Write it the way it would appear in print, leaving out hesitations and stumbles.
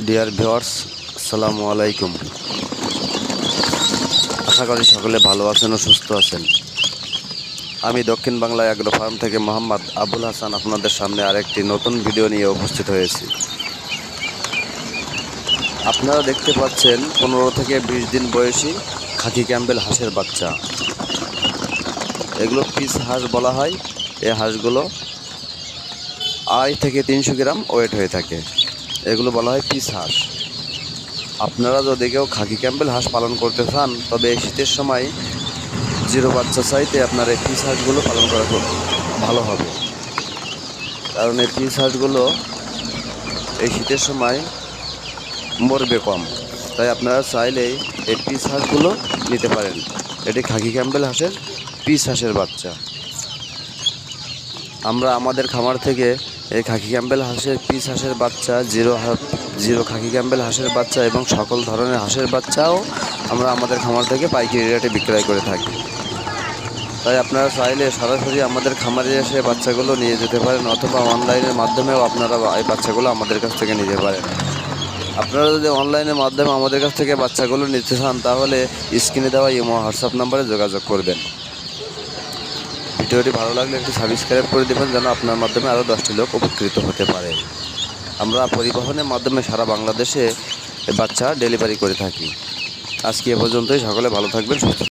Dear viewers, আসসালামু আলাইকুম। আশা করি সকলে ভালো আছেন ও সুস্থ আছেন। আমি দক্ষিণ বাংলা অ্যাগ্রো ফার্ম থেকে মোহাম্মদ আবুল হাসান আপনাদের সামনে আরেকটি নতুন ভিডিও নিয়ে উপস্থিত হয়েছি। আপনারা দেখতে পাচ্ছেন 15 থেকে 20 দিন বয়সী খাকি ক্যাম্বেল হাঁসের বাচ্চা। এগুলো পিস হাঁস বলা হয়। এই হাঁসগুলো 250 থেকে 300 গ্রাম ওয়েট হয়ে থাকে। এগুলো বলা হয় পিস হাঁস। আপনারা যদি কেউ খাকি ক্যাম্বেল হাঁস পালন করতে চান, তবে এই শীতের সময় জিরো বাচ্চা চাইতে আপনার এই পিস হাঁসগুলো পালন করা খুব ভালো হবে। কারণ এই পিস হাঁসগুলো এই শীতের সময় মরবে কম, তাই আপনারা চাইলেই এই পিস হাঁসগুলো নিতে পারেন। এটি খাকি ক্যাম্বেল হাঁসের পিস হাঁসের বাচ্চা। আমরা আমাদের খামার থেকে এই খাকি ক্যাম্বেল হাঁসের পিস হাঁসের বাচ্চা, জিরো খাকি ক্যাম্বেল হাঁসের বাচ্চা এবং সকল ধরনের হাঁসের বাচ্চাও আমরা আমাদের খামার থেকে পাইকারি রেটে বিক্রয় করে থাকি। তাই আপনারা চাইলে সরাসরি আমাদের খামারে এসে বাচ্চাগুলো নিয়ে যেতে পারেন, অথবা অনলাইনের মাধ্যমেও আপনারা এই বাচ্চাগুলো আমাদের কাছ থেকে নিতে পারেন। আপনারা যদি অনলাইনের মাধ্যমে আমাদের কাছ থেকে বাচ্চাগুলো নিতে চান, তাহলে স্ক্রিনে দেওয়া ইমো হোয়াটসঅ্যাপ নাম্বারে যোগাযোগ করবেন। ভিডিওটি ভালো লাগলে একটু সাবস্ক্রাইব করে দেবেন, যেন আপনার মাধ্যমে আরও 10টি লোক উপকৃত হতে পারে। আমরা পরিবহনের মাধ্যমে সারা বাংলাদেশে বাচ্চা ডেলিভারি করে থাকি। আজকে এ পর্যন্তই। সকলে ভালো থাকবেন, সুস্থ